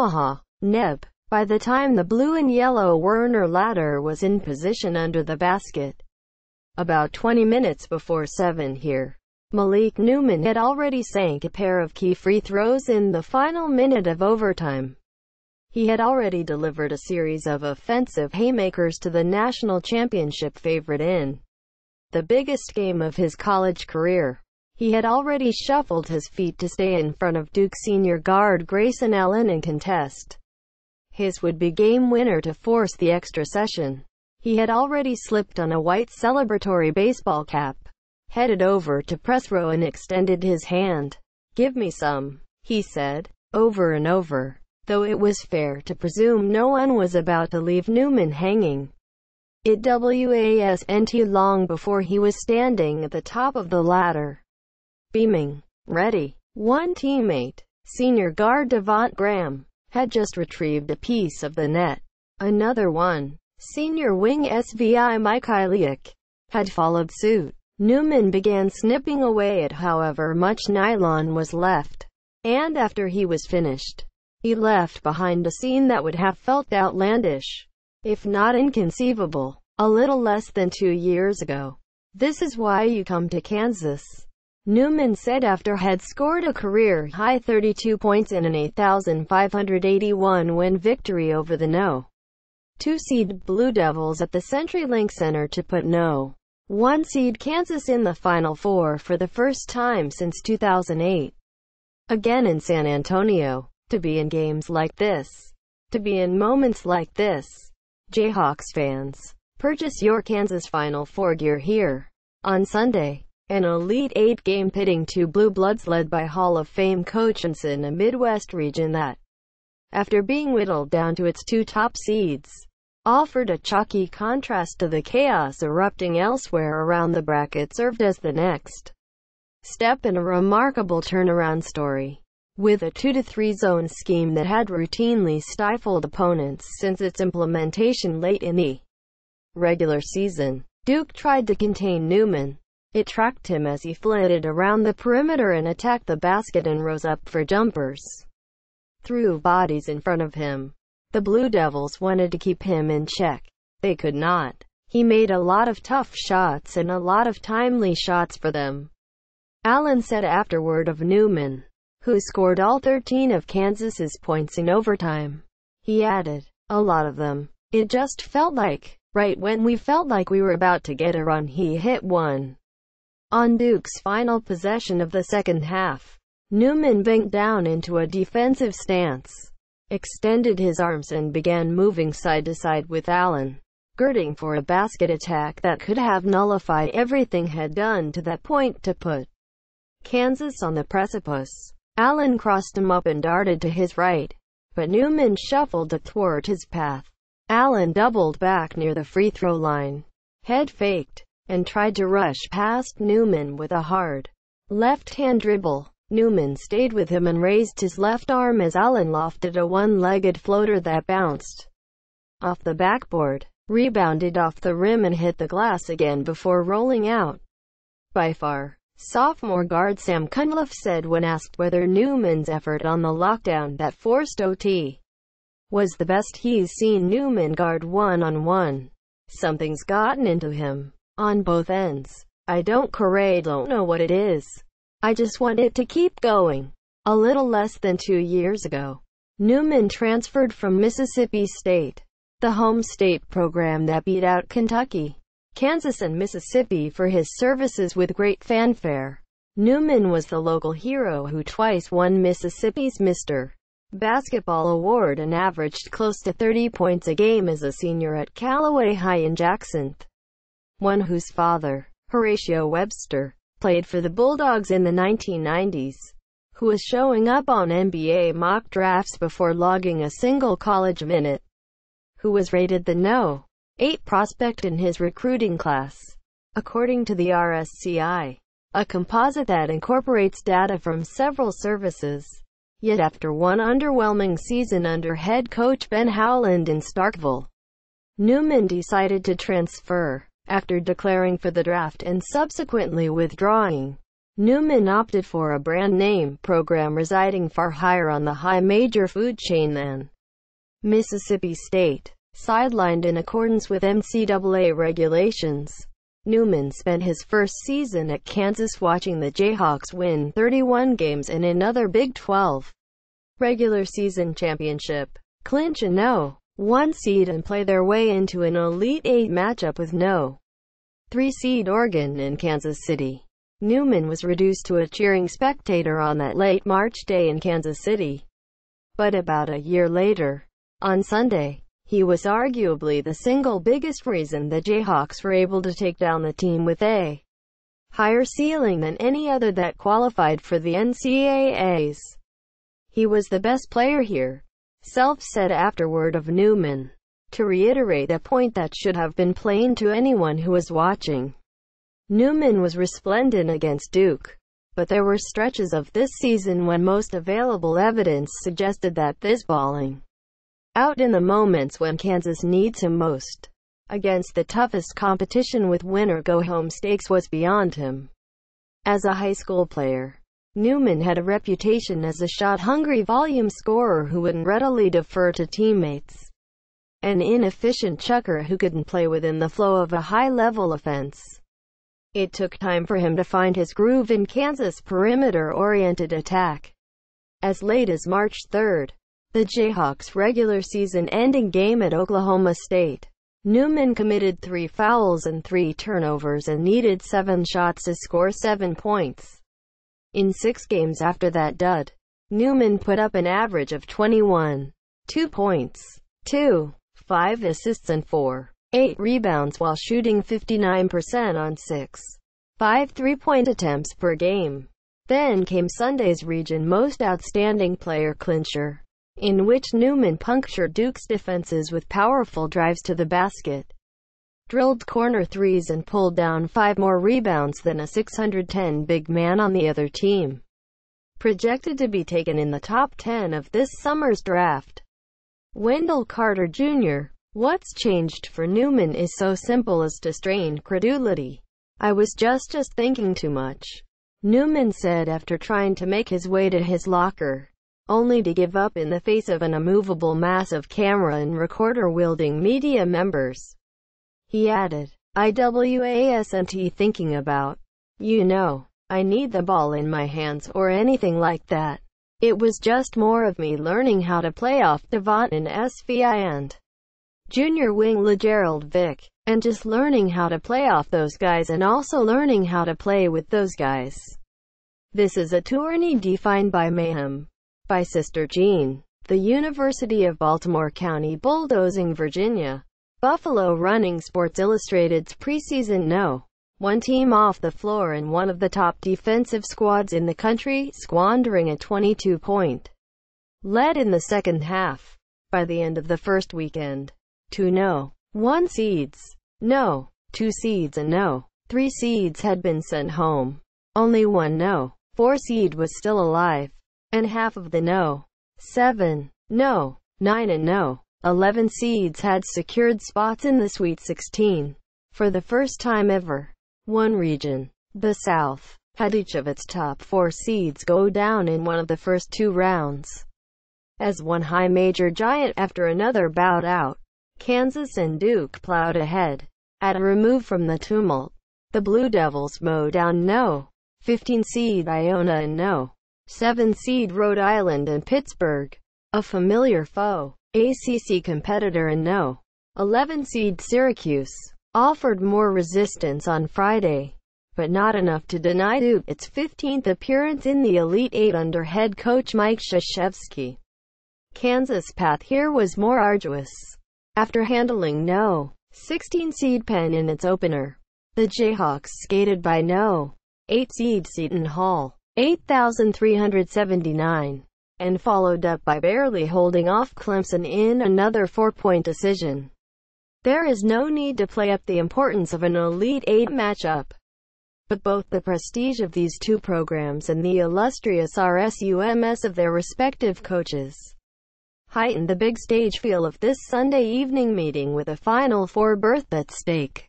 Omaha, Neb. By the time the blue and yellow Werner ladder was in position under the basket, about 20 minutes before 7 here, Malik Newman had already sank a pair of key free throws in the final minute of overtime. He had already delivered a series of offensive haymakers to the national championship favorite in the biggest game of his college career. He had already shuffled his feet to stay in front of Duke senior guard Grayson Allen and contest his would-be game winner to force the extra session. He had already slipped on a white celebratory baseball cap, headed over to press row and extended his hand. "Give me some," he said, over and over, though it was fair to presume no one was about to leave Newman hanging. It wasn't long before he was standing at the top of the ladder, beaming. Ready. One teammate, senior guard Devont Graham, had just retrieved a piece of the net. Another one, senior wing Svi Mikhailiuk, had followed suit. Newman began snipping away at however much nylon was left, and after he was finished, he left behind a scene that would have felt outlandish, if not inconceivable, a little less than 2 years ago. "This is why you come to Kansas," Newman said after had scored a career-high 32 points in an 8,581-win victory over the No. 2 seed Blue Devils at the CenturyLink Center to put No. 1 seed Kansas in the Final Four for the first time since 2008. Again in San Antonio. To be in games like this, to be in moments like this, Jayhawks fans, purchase your Kansas Final Four gear here. On Sunday, an Elite Eight game pitting two blue bloods led by Hall of Fame coach Johnson, a Midwest region that, after being whittled down to its 2 top seeds, offered a chalky contrast to the chaos erupting elsewhere around the bracket, served as the next step in a remarkable turnaround story. With a 2-3 zone scheme that had routinely stifled opponents since its implementation late in the regular season, Duke tried to contain Newman. It tracked him as he flitted around the perimeter and attacked the basket and rose up for jumpers, threw bodies in front of him. The Blue Devils wanted to keep him in check. They could not. He made a lot of tough shots and a lot of timely shots for them. Allen said afterward of Newman, who scored all 13 of Kansas's points in overtime. He added, "A lot of them. It just felt like, right when we felt like we were about to get a run, he hit one." On Duke's final possession of the second half, Newman banked down into a defensive stance, extended his arms and began moving side to side with Allen, girding for a basket attack that could have nullified everything had done to that point to put Kansas on the precipice. Allen crossed him up and darted to his right, but Newman shuffled athwart his path. Allen doubled back near the free throw line, head faked, and tried to rush past Newman with a hard left-hand dribble. Newman stayed with him and raised his left arm as Allen lofted a one-legged floater that bounced off the backboard, rebounded off the rim and hit the glass again before rolling out. By far, sophomore guard Sam Cunliffe said when asked whether Newman's effort on the lockdown that forced OT was the best he's seen Newman guard one-on-one. "Something's gotten into him. On both ends. I don't know what it is. I just want it to keep going." A little less than 2 years ago, Newman transferred from Mississippi State, the home state program that beat out Kentucky, Kansas and Mississippi for his services with great fanfare. Newman was the local hero who twice won Mississippi's Mr. Basketball Award and averaged close to 30 points a game as a senior at Callaway High in Jackson. One whose father, Horatio Webster, played for the Bulldogs in the 1990s, who was showing up on NBA mock drafts before logging a single college minute, who was rated the No. 8 prospect in his recruiting class, according to the RSCI, a composite that incorporates data from several services. Yet after one underwhelming season under head coach Ben Howland in Starkville, Newman decided to transfer. After declaring for the draft and subsequently withdrawing, Newman opted for a brand name program residing far higher on the high major food chain than Mississippi State. Sidelined in accordance with NCAA regulations, Newman spent his first season at Kansas watching the Jayhawks win 31 games in another Big 12 regular season championship, clinch a No. 1 seed and play their way into an Elite Eight matchup with No. 3 seed Oregon in Kansas City. Newman was reduced to a cheering spectator on that late March day in Kansas City. But about a year later, on Sunday, he was arguably the single biggest reason the Jayhawks were able to take down the team with a higher ceiling than any other that qualified for the NCAAs. He was the best player here, Self said afterward of Newman. To reiterate a point that should have been plain to anyone who was watching, Newman was resplendent against Duke, but there were stretches of this season when most available evidence suggested that this balling out in the moments when Kansas needs him most, against the toughest competition with win-or-go-home stakes, was beyond him. As a high school player, Newman had a reputation as a shot-hungry volume scorer who wouldn't readily defer to teammates, an inefficient chucker who couldn't play within the flow of a high-level offense. It took time for him to find his groove in Kansas' perimeter-oriented attack. As late as March 3, the Jayhawks' regular season-ending game at Oklahoma State, Newman committed 3 fouls and 3 turnovers and needed 7 shots to score 7 points. In 6 games after that dud, Newman put up an average of 21, 2 points, 5 assists and 8 rebounds while shooting 59% on 5 three-point attempts per game. Then came Sunday's region most outstanding player clincher, in which Newman punctured Duke's defenses with powerful drives to the basket, drilled corner threes and pulled down 5 more rebounds than a 610 big man on the other team. Projected to be taken in the top 10 of this summer's draft, Wendell Carter Jr. What's changed for Newman is so simple as to strain credulity. I was just thinking too much, Newman said after trying to make his way to his locker, only to give up in the face of an immovable mass of camera and recorder-wielding media members. He added, I wasn't thinking about, I need the ball in my hands or anything like that. It was just more of me learning how to play off Devon and Svi and junior wing LeGerald Vick, and just learning how to play off those guys and also learning how to play with those guys. This is a tourney defined by mayhem, by Sister Jean, the University of Baltimore County bulldozing Virginia. Buffalo Running Sports Illustrated's preseason No. 1 team off the floor and one of the top defensive squads in the country, squandering a 22-point lead in the second half. By the end of the first weekend, 2 No. 1 seeds, No. 2 seeds and No. 3 seeds had been sent home. Only 1 No. 4 seed was still alive, and half of the No. 7, No. 9 and No. 11 seeds had secured spots in the Sweet 16. For the first time ever, one region, the South, had each of its top 4 seeds go down in one of the first 2 rounds. As one high major giant after another bowed out, Kansas and Duke plowed ahead. At a remove from the tumult, the Blue Devils mowed down No. 15 seed Iona and No. 7 seed Rhode Island and Pittsburgh, a familiar foe. ACC competitor and No. 11 seed Syracuse offered more resistance on Friday, but not enough to deny Duke its 15th appearance in the Elite Eight under head coach Mike Krzyzewski. Kansas' path here was more arduous. After handling No. 16 seed Penn in its opener, the Jayhawks skated by No. 8 seed Seton Hall, 8,379. And followed up by barely holding off Clemson in another 4-point decision. There is no need to play up the importance of an Elite Eight matchup, but both the prestige of these two programs and the illustrious RSUMS of their respective coaches heightened the big stage feel of this Sunday evening meeting with a Final Four berth at stake.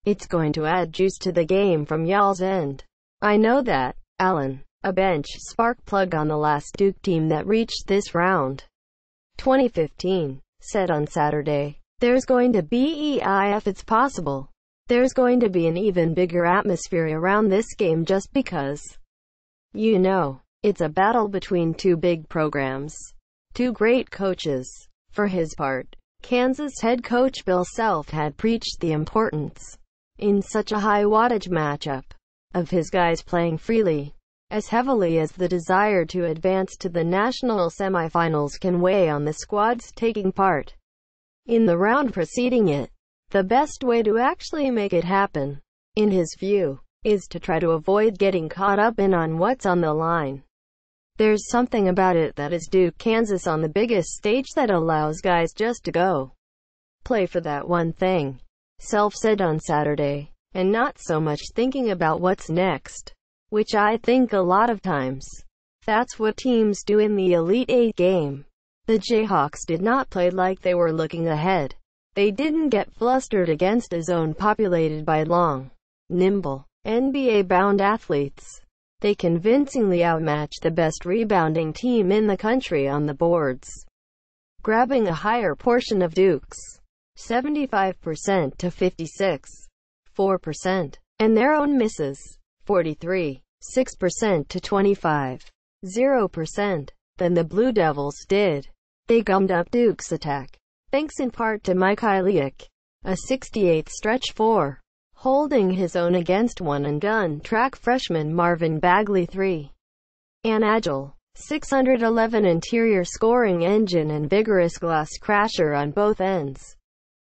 It's going to add juice to the game from y'all's end. I know that, Allen, a bench spark plug on the last Duke team that reached this round, 2015, said on Saturday. There's going to be if it's possible. There's going to be an even bigger atmosphere around this game just because, you know, it's a battle between two big programs, two great coaches. For his part, Kansas head coach Bill Self had preached the importance, in such a high-wattage matchup, of his guys playing freely, as heavily as the desire to advance to the national semifinals can weigh on the squads taking part in the round preceding it. The best way to actually make it happen, in his view, is to try to avoid getting caught up on what's on the line. There's something about it that is Duke, Kansas on the biggest stage that allows guys just to go play for that one thing, Self said on Saturday, and not so much thinking about what's next, which I think a lot of times, that's what teams do in the Elite Eight game. The Jayhawks did not play like they were looking ahead. They didn't get flustered against a zone populated by long, nimble, NBA-bound athletes. They convincingly outmatched the best rebounding team in the country on the boards, grabbing a higher portion of Duke's 75% to 56.4%, and their own misses, 43.6% to 25.0%, than the Blue Devils did. They gummed up Duke's attack, thanks in part to Mike Iliak, a 68th stretch four, holding his own against one-and-done track freshman Marvin Bagley III. An agile, 611 interior scoring engine and vigorous glass crasher on both ends.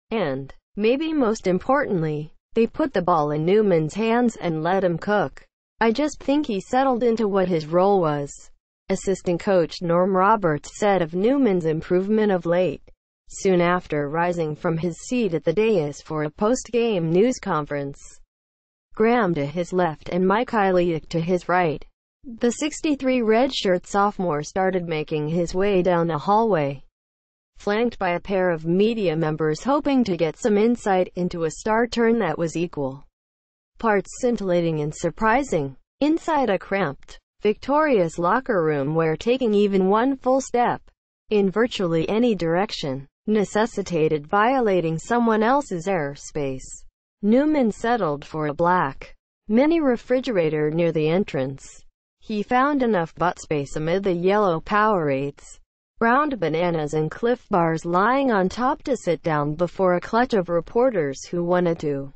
And, maybe most importantly, they put the ball in Newman's hands and let him cook. I just think he settled into what his role was. Assistant coach Norm Roberts said of Newman's improvement of late, soon after rising from his seat at the dais for a post-game news conference. Graham to his left and Mike Iliak to his right. The 63 redshirt sophomore started making his way down the hallway, flanked by a pair of media members hoping to get some insight into a star turn that was equal parts scintillating and surprising. Inside a cramped, victorious locker room where taking even one full step in virtually any direction necessitated violating someone else's airspace, Newman settled for a black mini refrigerator near the entrance. He found enough butt space amid the yellow Powerades, browned bananas and Cliff Bars lying on top to sit down before a clutch of reporters who wanted to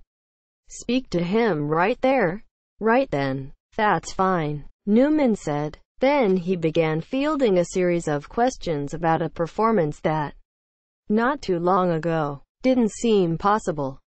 speak to him right there, right then. That's fine, Newman said. Then he began fielding a series of questions about a performance that, not too long ago, didn't seem possible.